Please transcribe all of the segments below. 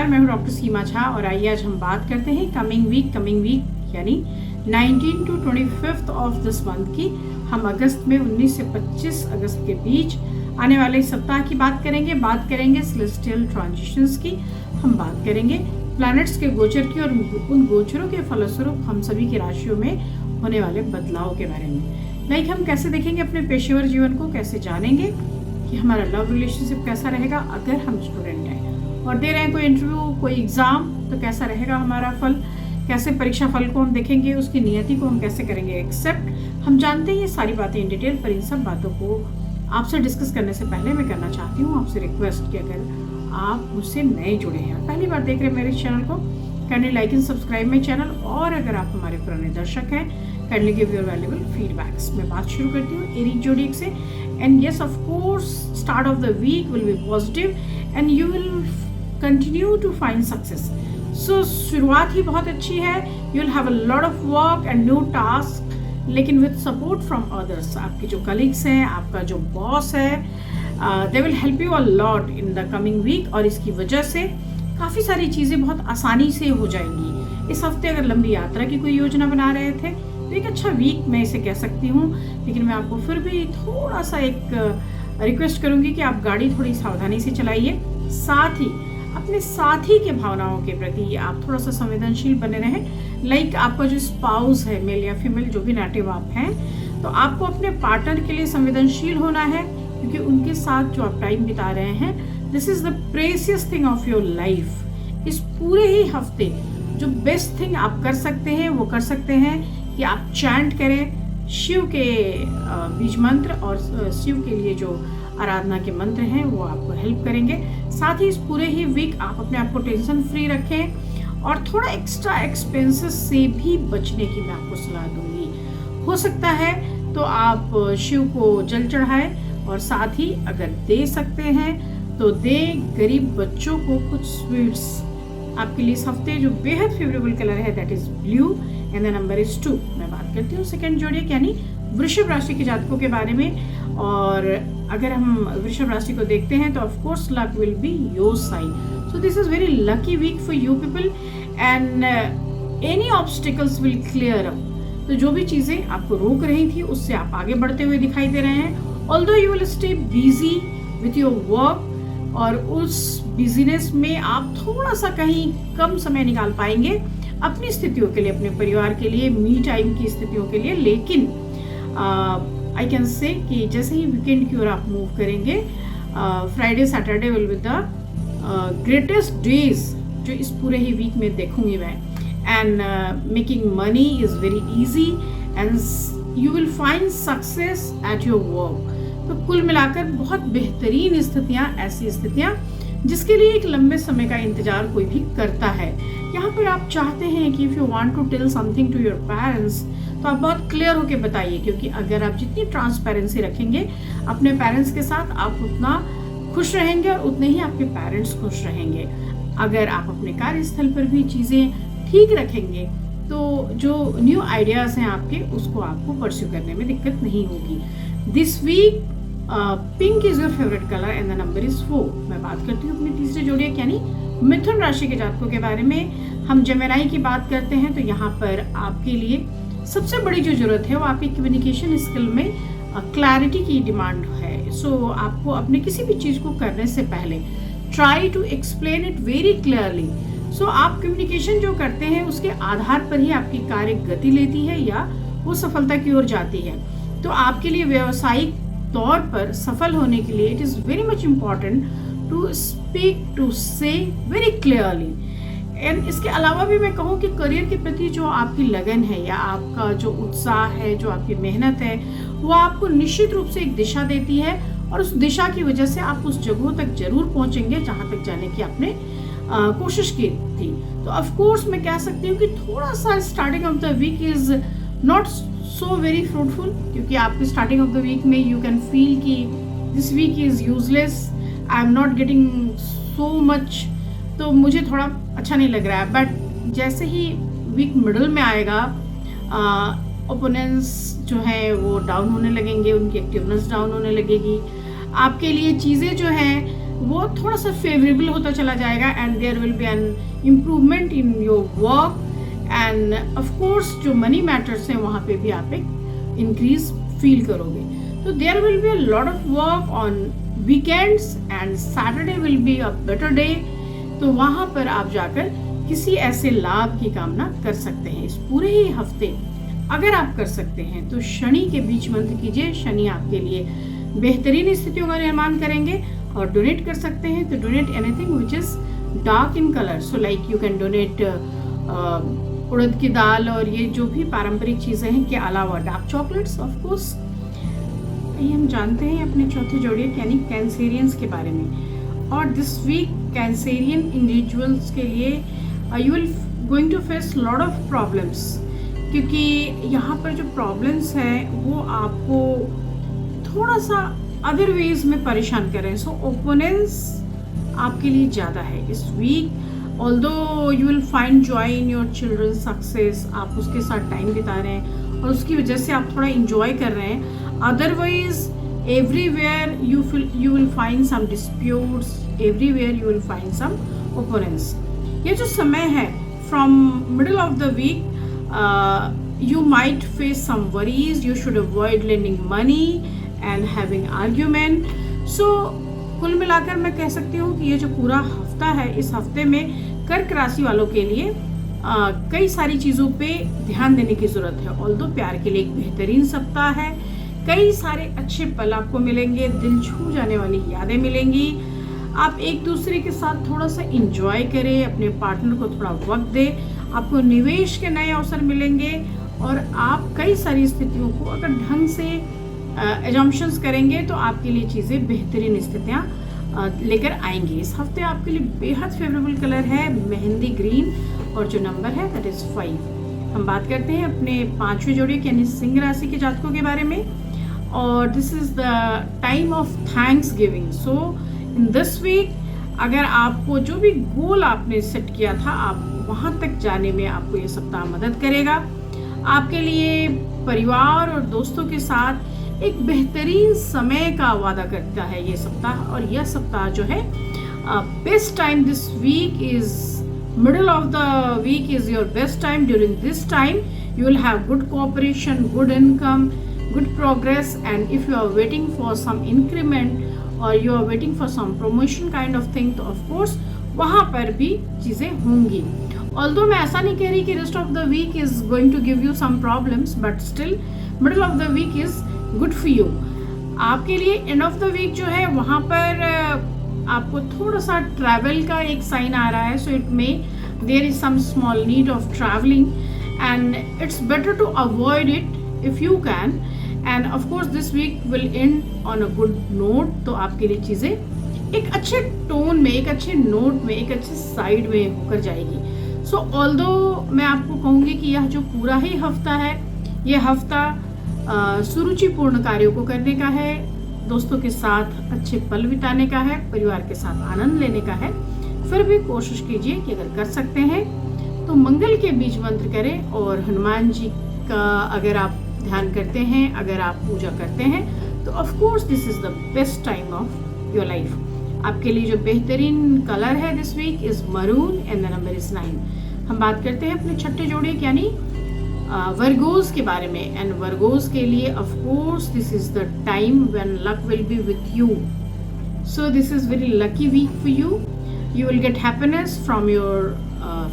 नमस्कार, मैं हूं डॉक्टर सीमा झा और आइए आज हम बात करते हैं कमिंग वीक यानी 19 to 25 ऑफ दिस मंथ की। हम अगस्त में 19 से 25 अगस्त के बीच आने वाले सप्ताह की बात करेंगे सेलेस्टियल ट्रांजिशंस की, हम बात करेंगे प्लैनेट्स के गोचर की और उन गोचरों के फलस्वरूप हम सभी की राशियों में होने वाले बदलाव के बारे में। हम कैसे देखेंगे अपने पेशेवर जीवन को, कैसे जानेंगे कि हमारा लव रिलेशनशिप कैसा रहेगा अगर हम स्टूडेंट हैं और दे रहे हैं कोई इंटरव्यू, कोई एग्जाम, तो कैसा रहेगा हमारा फल, कैसे परीक्षा फल को हम देखेंगे, उसकी नियति को हम कैसे करेंगे एक्सेप्ट। हम जानते हैं ये सारी बातें इन डिटेल, पर इन सब बातों को आपसे डिस्कस करने से पहले मैं करना चाहती हूँ आपसे रिक्वेस्ट कि अगर आप मुझसे नए जुड़े हैं, पहली बार देख रहे हैं मेरे चैनल को, kindly like and subscribe my channel, और अगर आप हमारे पुराने दर्शक हैं kindly give your valuable feedbacks. मैं बात शुरू करती हूँ एरिक जोडिक से। And yes of course start of the week will be positive and you will continue to find success. So शुरुआत ही बहुत अच्छी है, you will have a lot of work and new task, लेकिन with support from others. आपके जो colleagues हैं, आपका जो बॉस है, they will help you a lot in the coming week, और इसकी वजह से काफ़ी सारी चीज़ें बहुत आसानी से हो जाएंगी। इस हफ्ते अगर लंबी यात्रा की कोई योजना बना रहे थे तो एक अच्छा वीक मैं इसे कह सकती हूँ, लेकिन मैं आपको फिर भी थोड़ा सा एक रिक्वेस्ट करूँगी कि आप गाड़ी थोड़ी सावधानी से चलाइए, साथ ही अपने साथी के भावनाओं के प्रति आप थोड़ा सा संवेदनशील बने रहें। लाइक आपका जो स्पाउस है, मेल या फीमेल, जो भी नेटिव आप हैं, तो आपको अपने पार्टनर के लिए संवेदनशील होना है, क्योंकि उनके साथ जो आप टाइम बिता रहे हैं, this is the precious thing of your life. इस पूरे ही हफ्ते जो बेस्ट थिंग आप कर सकते हैं वो कर सकते हैं कि आप चैंट करें शिव के बीज मंत्र, और शिव के लिए जो आराधना के मंत्र हैं वो आपको हेल्प करेंगे। साथ ही इस पूरे ही वीक आप अपने आप को टेंशन फ्री रखें और थोड़ा एक्स्ट्रा एक्सपेंसेस से भी बचने की मैं आपको सलाह दूंगी। हो सकता है तो आप शिव को जल चढ़ाएं, और साथ ही अगर दे सकते हैं तो दे गरीब बच्चों को कुछ स्वीट्स। आपके लिए इस हफ्ते जो बेहद फेवरेबल कलर है that is blue and the number is 2। मैं बात करती हूँ सेकंड जोडिएक यानी वृषभ राशि के जातकों के बारे में। और अगर हम वृषभ राशि को देखते हैं तो of course luck will be your sign. So this is very lucky week for you people and any obstacles will clear up. तो जो भी चीजें आपको रोक रही थी उससे आप आगे बढ़ते हुए दिखाई दे रहे हैं। Although you will stay busy with your work, और उस बिजीनेस में आप थोड़ा सा कहीं कम समय निकाल पाएंगे अपनी स्थितियों के लिए, अपने परिवार के लिए, मी टाइम की स्थितियों के लिए। लेकिन आई कैन से कि जैसे ही वीकेंड की ओर आप मूव करेंगे, Friday Saturday will be the greatest days जो इस पूरे ही वीक में देखूंगी मैं। And making money is very easy and you will find success at your work. तो कुल मिलाकर बहुत बेहतरीन स्थितियाँ, ऐसी स्थितियाँ जिसके लिए एक लंबे समय का इंतजार कोई भी करता है। यहाँ पर आप चाहते हैं कि if you want to tell something to your parents तो आप बहुत क्लियर होकर बताइए, क्योंकि अगर आप जितनी ट्रांसपेरेंसी रखेंगे अपने पेरेंट्स के साथ, आप उतना खुश रहेंगे और उतने ही आपके पेरेंट्स खुश रहेंगे। अगर आप अपने कार्यस्थल पर भी चीज़ें ठीक रखेंगे तो जो न्यू आइडियाज़ हैं आपके, उसको आपको परस्यू करने में दिक्कत नहीं होगी। This week pink is your favourite colour and the number is 4। मैं बात करती हूँ अपनी तीसरे जोडिएक यानी मिथुन राशि के जातकों के बारे में। हम जेमिनी की बात करते हैं तो यहाँ पर आपके लिए सबसे बड़ी जो जरूरत है वो आपकी कम्युनिकेशन स्किल में क्लैरिटी की डिमांड है। सो आपको अपने किसी भी चीज़ को करने से पहले try to explain it very clearly. So आप कम्युनिकेशन जो करते हैं उसके आधार पर ही आपकी कार्य गति लेती है या वो सफलता की ओर जाती है। तो आपके लिए व्यावसायिक तौर पर सफल होने के लिए it is very much important to speak, to say very clearly. And इसके अलावा भी मैं कहूँ कि करियर के प्रति जो आपकी लगन है या आपका जो उत्साह है, जो आपकी मेहनत है, वो आपको निश्चित रूप से एक दिशा देती है, और उस दिशा की वजह से आप उस जगहों तक जरूर पहुँचेंगे जहाँ तक जाने की आपने कोशिश की थी। तो ऑफ कोर्स मैं कह सकती हूँ कि थोड़ा सा starting of the week is not so very fruitful, क्योंकि आपके स्टार्टिंग ऑफ द वीक में यू कैन फील कि this week is useless, I am not getting so much, तो मुझे थोड़ा अच्छा नहीं लग रहा है। बट जैसे ही वीक मिडल में आएगा, ओपोनेंट्स जो है वो डाउन होने लगेंगे, उनकी एक्टिवनेस डाउन होने लगेगी। आपके लिए चीज़ें जो हैं वो थोड़ा सा फेवरेबल होता चला जाएगा and there will be an improvement in your work and of course जो मनी मैटर्स हैं वहाँ पे भी आप एक इंक्रीज फील करोगे. तो there will be a lot of work on weekends and Saturday will be a better day. तो वहाँ पर आप जाकर किसी ऐसे लाभ की कामना कर सकते हैं. इस पूरे ही हफ्ते अगर आप कर सकते हैं तो शनि के बीच मंत्र कीजिए. शनि आपके लिए बेहतरीन स्थितियों का निर्माण करेंगे. और डोनेट कर सकते हैं तो donate anything which is dark in colour. So like you can donate उड़द की दाल और ये जो भी पारंपरिक चीज़ें हैं के अलावा डार्क चॉकलेट्स ऑफ कोर्स. ये हम जानते हैं अपने चौथे जोड़िए यानी कैंसेरियंस के बारे में. और दिस वीक कैंसेरियन इंडिविजुअल्स के लिए you will going to face lot of problems, क्योंकि यहाँ पर जो प्रॉब्लम्स हैं वो आपको थोड़ा सा अदर वेज में परेशान कर रहे हैं. सो ओपोनेंट्स आपके लिए ज़्यादा है इस week. Although you will find joy in your children success, आप उसके साथ टाइम बिता रहे हैं और उसकी वजह से आप थोड़ा इंजॉय कर रहे हैं. Otherwise everywhere you will find some disputes, everywhere you will find some opponents. ये जो समय है from middle of the week you might face some worries. You should avoid lending money and having argument. So कुल मिलाकर मैं कह सकती हूँ कि ये जो पूरा हफ्ता है, इस हफ्ते में कर्क राशि वालों के लिए कई सारी चीज़ों पे ध्यान देने की ज़रूरत है. ऑल्दो प्यार के लिए एक बेहतरीन सप्ताह है. कई सारे अच्छे पल आपको मिलेंगे, दिल छू जाने वाली यादें मिलेंगी. आप एक दूसरे के साथ थोड़ा सा इंजॉय करें, अपने पार्टनर को थोड़ा वक्त दें. आपको निवेश के नए अवसर मिलेंगे और आप कई सारी स्थितियों को अगर ढंग से एजम्पशंस करेंगे तो आपके लिए चीज़ें बेहतरीन स्थितियाँ लेकर आएंगी. इस हफ्ते आपके लिए बेहद फेवरेबल कलर है मेहंदी ग्रीन और जो नंबर है दैट इज़ 5. हम बात करते हैं अपने पांचवें जोड़ी यानी सिंह राशि के जातकों के बारे में. और this is the time of thanksgiving. So in this week अगर आपको जो भी गोल आपने सेट किया था आप वहाँ तक जाने में आपको ये सप्ताह मदद करेगा. आपके लिए परिवार और दोस्तों के साथ एक बेहतरीन समय का वादा करता है ये सप्ताह. और यह सप्ताह जो है best time this week is middle of the week is your best time. During this time you will have good cooperation, good income, good progress, and if you are waiting for some increment or you are waiting for some promotion kind of thing तो of course वहाँ पर भी चीज़ें होंगी. Although मैं ऐसा नहीं कह रही कि rest of the week is going to give you some problems, but still middle of the week is good for you. आपके लिए end of the week जो है वहाँ पर आपको थोड़ा सा ट्रैवल का एक साइन आ रहा है. So it may there is some small need of travelling and it's better to avoid it if you can. And of course this week will end on a good note. तो आपके लिए चीज़ें एक अच्छे tone में, एक अच्छे note में, एक अच्छे साइड में होकर जाएगी. सो ऑल्दो मैं आपको कहूँगी कि यह जो पूरा ही हफ्ता है, यह हफ्ता सुरुचिपूर्ण कार्यों को करने का है, दोस्तों के साथ अच्छे पल बिताने का है, परिवार के साथ आनंद लेने का है. फिर भी कोशिश कीजिए कि अगर कर सकते हैं तो मंगल के बीज मंत्र करें. और हनुमान जी का अगर आप ध्यान करते हैं, अगर आप पूजा करते हैं तो of course this is the best time of your life. आपके लिए जो बेहतरीन कलर है this week is maroon and the number is 9. हम बात करते हैं अपने छठे जोड़े यानी वर्गोज के बारे में. एंड वर्गोज के लिए of course this is the time when luck will be with you. So this is very lucky week for you. You will get happiness from your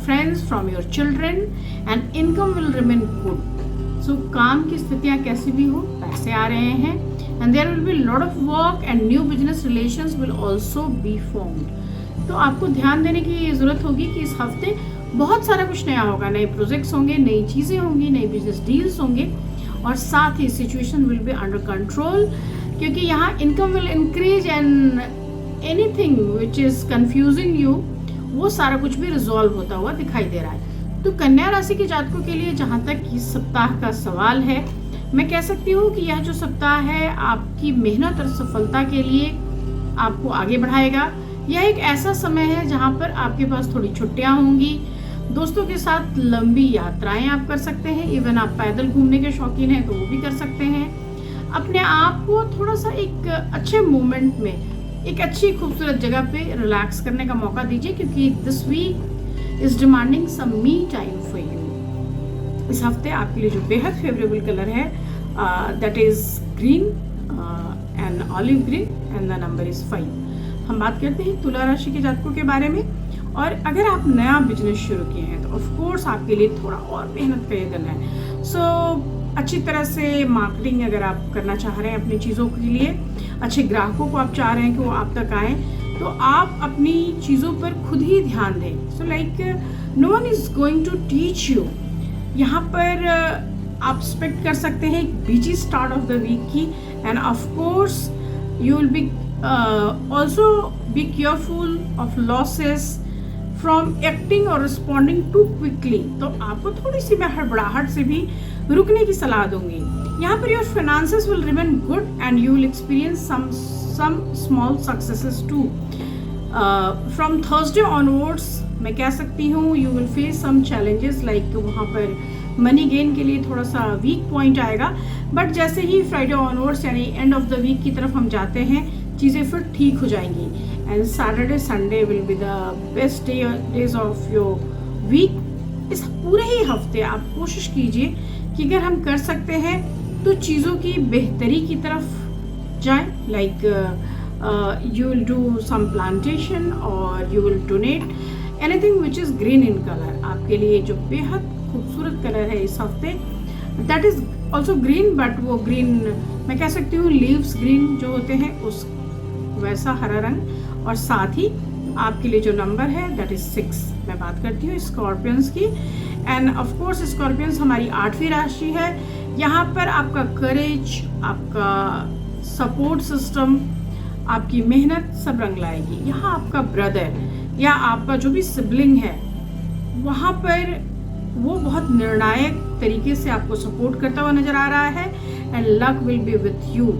friends, from your children and income will remain good. So काम की स्थितियाँ कैसी भी हो, पैसे आ रहे हैं and there will be lot of work and new business relations will also be formed. तो आपको ध्यान देने की ज़रूरत होगी कि इस हफ्ते बहुत सारा कुछ नया होगा. नए प्रोजेक्ट्स होंगे, नई चीज़ें होंगी, नई बिजनेस डील्स होंगे और साथ ही situation will be under control, क्योंकि यहाँ income will increase and anything which is confusing you वो सारा कुछ भी रिजॉल्व होता हुआ दिखाई दे रहा है. तो कन्या राशि के जातकों के लिए जहाँ तक इस सप्ताह का सवाल है, मैं कह सकती हूँ कि यह जो सप्ताह है आपकी मेहनत और सफलता के लिए आपको आगे बढ़ाएगा. यह एक ऐसा समय है जहाँ पर आपके पास थोड़ी छुट्टियाँ होंगी, दोस्तों के साथ लंबी यात्राएं आप कर सकते हैं. इवन आप पैदल घूमने के शौकीन हैं तो वो भी कर सकते हैं. अपने आप को थोड़ा सा एक अच्छे मोमेंट में एक अच्छी खूबसूरत जगह पे रिलैक्स करने का मौका दीजिए, क्योंकि this week is demanding some me time for you. इस हफ्ते आपके लिए जो बेहद फेवरेबल कलर है that is green and olive green and the number is 5। हम बात करते हैं तुला राशि के जातकों के बारे में। और अगर आप नया बिजनेस शुरू किए हैं तो ऑफ कोर्स आपके लिए थोड़ा और मेहनत का ये दिन है। सो अच्छी तरह से मार्केटिंग अगर आप करना चाह रहे हैं अपनी चीज़ों के लिए, अच्छे ग्राहकों को आप चाह रहे हैं कि वो आप तक आएँ, तो आप अपनी चीज़ों पर खुद ही ध्यान दें। So like no one is going to teach you. यहाँ पर आप एक्सपेक्ट कर सकते हैं एक busy start of the week की, and of course you will be also be careful of losses from acting और रिस्पॉन्डिंग टू क्विकली। तो आपको थोड़ी सी मैं हड़बड़ाहट से भी रुकने की सलाह दूंगी। यहाँ पर your finances will remain good and you will experience some small successes too. From Thursday onwards मैं कह सकती हूँ you will face some challenges, like वहाँ पर मनी गेन के लिए थोड़ा सा वीक पॉइंट आएगा, बट जैसे ही फ्राइडे ऑनवर्ड्स यानी एंड ऑफ द वीक की तरफ हम जाते हैं चीज़ें फिर ठीक हो जाएंगी। And Saturday Sunday will be the best days of your week. इस पूरे ही हफ्ते आप कोशिश कीजिए कि अगर हम कर सकते हैं तो चीज़ों की बेहतरी की तरफ जाएं, like you will do some plantation और you will donate anything which is green in colour. आपके लिए जो बेहद खूबसूरत कलर है इस हफ्ते that is also green, but वो ग्रीन मैं कह सकती हूँ लीव्स ग्रीन जो होते हैं उस वैसा हरा रंग। और साथ ही आपके लिए जो नंबर है दैट इज 6। मैं बात करती हूँ स्कॉर्पियंस की, एंड ऑफ कोर्स स्कॉर्पियंस हमारी 8वीं राशि है। यहाँ पर आपका करेज, आपका सपोर्ट सिस्टम, आपकी मेहनत सब रंग लाएगी। यहाँ आपका ब्रदर या आपका जो भी सिबलिंग है वहाँ पर वो बहुत निर्णायक तरीके से आपको सपोर्ट करता हुआ नजर आ रहा है, and luck will be with you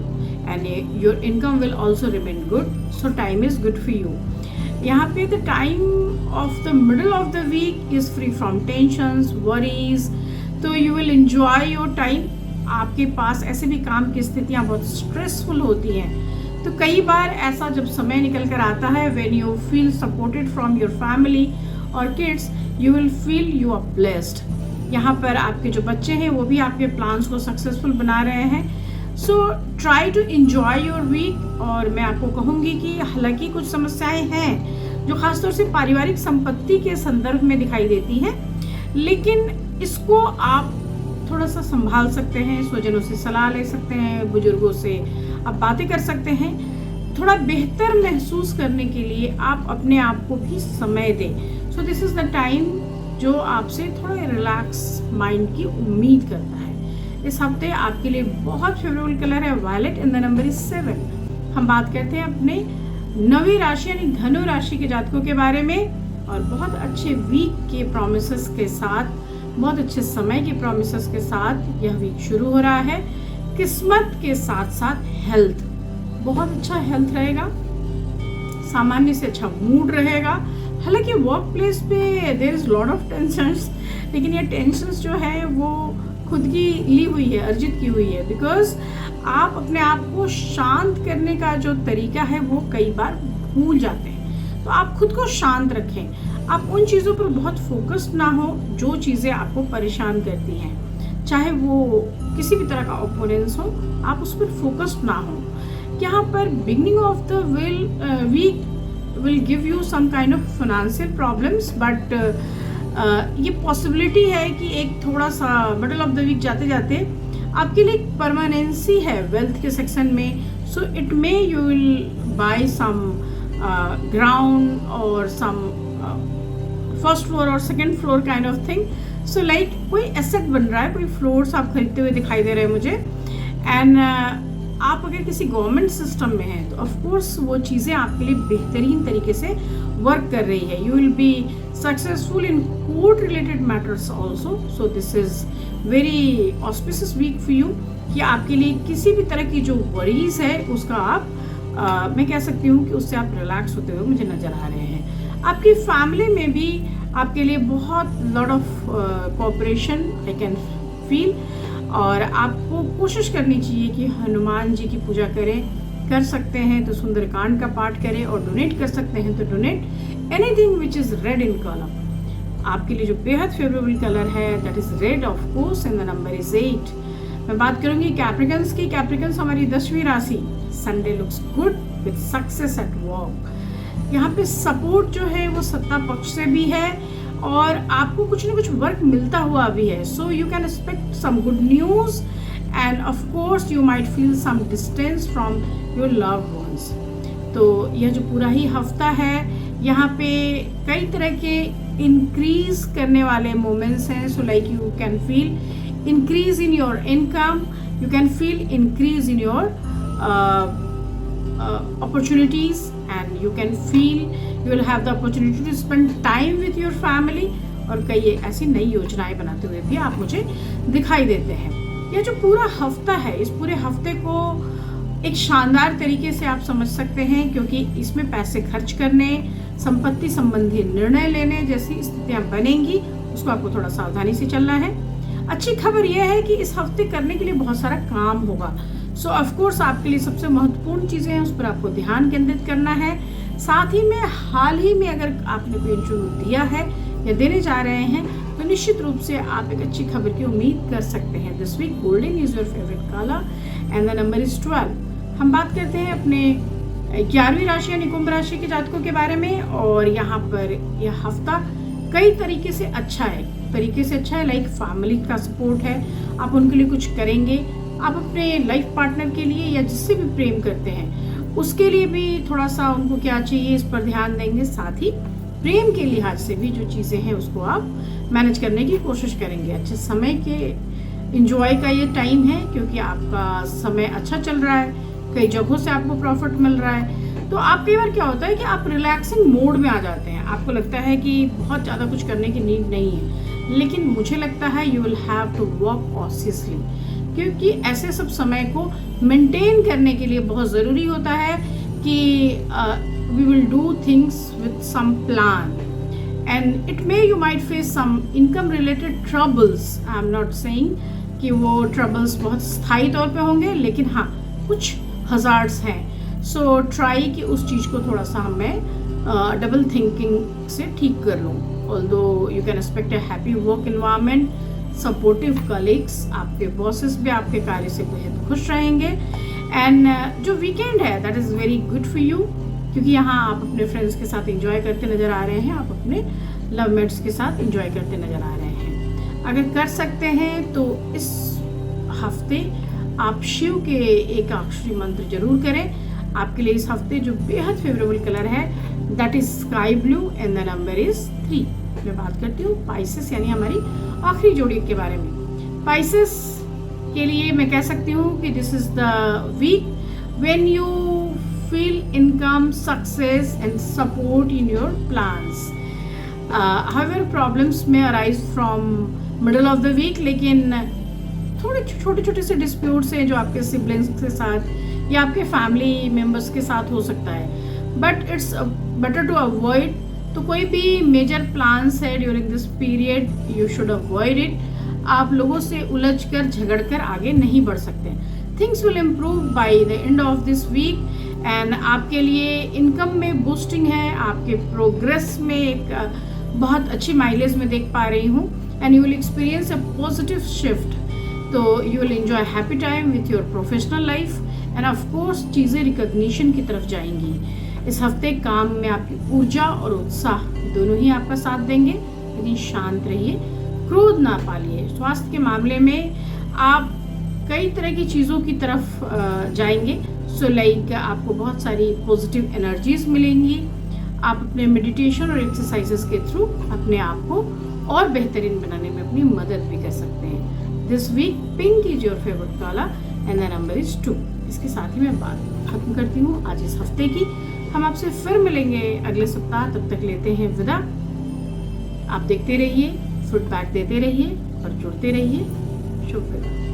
and your income will also remain good, so time is good for you. यहाँ पे the time of the middle of the week is free from tensions, worries, तो you will enjoy your time। आपके पास ऐसे भी काम की स्थितियाँ बहुत स्ट्रेसफुल होती हैं, तो कई बार ऐसा जब समय निकल कर आता है when you feel supported from your family or kids, you will feel you are blessed। यहाँ पर आपके जो बच्चे हैं वो भी आपके प्लान्स को सक्सेसफुल बना रहे हैं। So try to enjoy your week. और मैं आपको कहूँगी कि हालांकि कुछ समस्याएं हैं जो खासतौर से पारिवारिक संपत्ति के संदर्भ में दिखाई देती हैं, लेकिन इसको आप थोड़ा सा संभाल सकते हैं, स्वजनों से सलाह ले सकते हैं, बुजुर्गों से आप बातें कर सकते हैं। थोड़ा बेहतर महसूस करने के लिए आप अपने आप को भी समय दें। सो दिस इज़ द टाइम जो आपसे थोड़ा रिलैक्स माइंड की उम्मीद करता है। इस हफ्ते आपके लिए बहुत फेवरेबल कलर है violet and the number is 7। हम बात करते हैं अपने 9वीं राशि यानी धनु राशि के जातकों के बारे में। और बहुत अच्छे वीक के प्रॉमिसेस के साथ, बहुत अच्छे समय के प्रॉमिसेस के साथ यह वीक शुरू हो रहा है। किस्मत के साथ साथ हेल्थ, बहुत अच्छा हेल्थ रहेगा, सामान्य से अच्छा मूड रहेगा। हालांकि वर्क प्लेस पे there is lot of tensions, लेकिन ये टेंशंस जो है वो खुद की ली हुई है, अर्जित की हुई है, बिकॉज आप अपने आप को शांत करने का जो तरीका है वो कई बार भूल जाते हैं। तो आप खुद को शांत रखें, आप उन चीज़ों पर बहुत फोकस्ड ना हो जो चीज़ें आपको परेशान करती हैं, चाहे वो किसी भी तरह का ओपोनेंस हो, आप उस पर फोकस्ड ना हो। यहाँ पर beginning of the week will give you some kind of financial problems, but ये पॉसिबिलिटी है कि एक थोड़ा सा मिडल ऑफ द वीक जाते जाते आपके लिए एक परमानेंसी है वेल्थ के सेक्शन में। So it may you will buy some ground और सम फर्स्ट फ्लोर और second floor kind of thing. So like कोई एसेट बन रहा है, कोई फ्लोर्स आप खरीदते हुए दिखाई दे रहे हैं मुझे। एंड आप अगर किसी गवर्नमेंट सिस्टम में हैं तो ऑफ कोर्स वो चीज़ें आपके लिए बेहतरीन तरीके से वर्क कर रही है। You will be successful in court related matters also. So this is very auspicious week for you कि आपके लिए किसी भी तरह की जो वरीज है उसका आप मैं कह सकती हूँ कि उससे आप रिलैक्स होते हुए मुझे नज़र आ रहे हैं। आपकी फैमिली में भी आपके लिए बहुत lot of cooperation I can feel. और आपको कोशिश करनी चाहिए कि हनुमान जी की पूजा करें, कर सकते हैं तो सुंदरकांड का पाठ करें, और डोनेट कर सकते हैं तो donate anything which is red in colour. आपके लिए जो बेहद फेवरेबल कलर है that is rid of course, and the number is 8। मैं बात करूंगी कैप्रिकन्स की। कैप्रिकन्स हमारी 10वीं राशि। Sunday looks good with success at work. यहाँ पे सपोर्ट जो है वो सत्ता पक्ष से भी है और आपको कुछ ना कुछ वर्क मिलता हुआ भी है। So you can expect some good news, and of course you might feel some distance from your loved ones. तो यह जो पूरा ही हफ्ता है यहाँ पे कई तरह के इंक्रीज करने वाले मोमेंट्स हैं। सो like you can feel increase in your income, you can feel increase in your opportunities, and you can feel you will have the opportunity to spend time with your family, और कई ऐसी नई योजनाएं बनाते हुए भी आप मुझे दिखाई देते हैं। यह जो पूरा हफ्ता है, इस पूरे हफ्ते को एक शानदार तरीके से आप समझ सकते हैं, क्योंकि इसमें पैसे खर्च करने, संपत्ति संबंधी निर्णय लेने जैसी स्थितियां बनेंगी, उसको आपको थोड़ा सावधानी से चलना है। अच्छी खबर यह है कि इस हफ्ते करने के लिए बहुत सारा काम होगा। सो ऑफ कोर्स आपके लिए सबसे महत्वपूर्ण चीज़ें हैं, उस पर आपको ध्यान केंद्रित करना है। साथ ही में हाल ही में अगर आपने कोई इंटरव्यू दिया है या देने जा रहे हैं तो निश्चित रूप से आप एक अच्छी खबर की उम्मीद कर सकते हैं। This week golden is your favourite colour, and the number is 12। हम बात करते हैं अपने 11वीं राशि यानी कुंभ राशि के जातकों के बारे में, और यहाँ पर यह हफ्ता कई तरीके से अच्छा है। लाइक फैमिली का सपोर्ट है, आप उनके लिए कुछ करेंगे, आप अपने लाइफ पार्टनर के लिए या जिससे भी प्रेम करते हैं उसके लिए भी थोड़ा सा उनको क्या चाहिए इस पर ध्यान देंगे। साथ ही प्रेम के लिहाज से भी जो चीज़ें हैं उसको आप मैनेज करने की कोशिश करेंगे। अच्छे समय के इंजॉय का ये टाइम है, क्योंकि आपका समय अच्छा चल रहा है, कई जगहों से आपको प्रॉफिट मिल रहा है। तो आप कई बार क्या होता है कि आप रिलैक्सिंग मोड में आ जाते हैं, आपको लगता है कि बहुत ज़्यादा कुछ करने की नीड नहीं है, लेकिन मुझे लगता है you will have to work consciously, क्योंकि ऐसे सब समय को मेंटेन करने के लिए बहुत ज़रूरी होता है कि we will do things with some plan, and it may you might face some income related troubles. I am not saying कि वो ट्रबल्स बहुत स्थायी तौर पे होंगे, लेकिन हाँ कुछ हज़ार्ड्स हैं। सो ट्राई कि उस चीज़ को थोड़ा सा मैं डबल थिंकिंग से ठीक कर लूँ। Although you can expect a happy work environment, supportive colleagues, आपके bosses भी आपके कार्य से बेहद खुश रहेंगे, एंड जो वीकेंड है that is very good for you, क्योंकि यहाँ आप अपने फ्रेंड्स के साथ एंजॉय करते नज़र आ रहे हैं, आप अपने लवमेट्स के साथ एंजॉय करते नज़र आ रहे हैं। अगर कर सकते हैं तो इस हफ्ते आप शिव के एकाक्षरी मंत्र जरूर करें। आपके लिए इस हफ्ते जो बेहद फेवरेबल कलर है that is sky blue, and the number is 3। मैं बात करती हूँ पाइसेस यानी हमारी आखिरी जोड़ी के बारे में। पाइसेस के लिए मैं कह सकती हूँ कि this is the week when you feel income, success and support in your plans. However problems may arise from middle of the week, लेकिन थोड़े छोटे छोटे से डिस्प्यूट्स हैं जो आपके सिबलिंग्स के साथ या आपके फैमिली मेम्बर्स के साथ हो सकता है, but it's better to avoid. तो कोई भी मेजर प्लान्स है during this period you should avoid it. आप लोगों से उलझ कर झगड़ कर आगे नहीं बढ़ सकते। Things will improve by the end of this week, and आपके लिए इनकम में बूस्टिंग है, आपके प्रोग्रेस में एक बहुत अच्छी माइलेज में देख पा रही हूँ, and you will experience a positive shift. तो you will enjoy happy time with your professional life, and of course चीज़ें रिकॉग्निशन की तरफ जाएंगी। इस हफ्ते काम में आपकी ऊर्जा और उत्साह दोनों ही आपका साथ देंगे, लेकिन शांत रहिए, क्रोध ना पालिए। स्वास्थ्य के मामले में आप कई तरह की चीज़ों की तरफ जाएंगे। सो लाइक आपको बहुत सारी पॉजिटिव एनर्जीज मिलेंगी। आप अपने मेडिटेशन और एक्सरसाइजेस के थ्रू अपने आप को और बेहतरीन बनाने में अपनी मदद भी कर सकते हैं। This week pink is your favourite colour, and the number is 2। इसके साथ ही मैं बात खत्म करती हूँ आज इस हफ्ते की। हम आपसे फिर मिलेंगे अगले सप्ताह, तब तक लेते हैं विदा। आप देखते रहिए, फीडबैक देते रहिए और जुड़ते रहिए। शुभ विदा।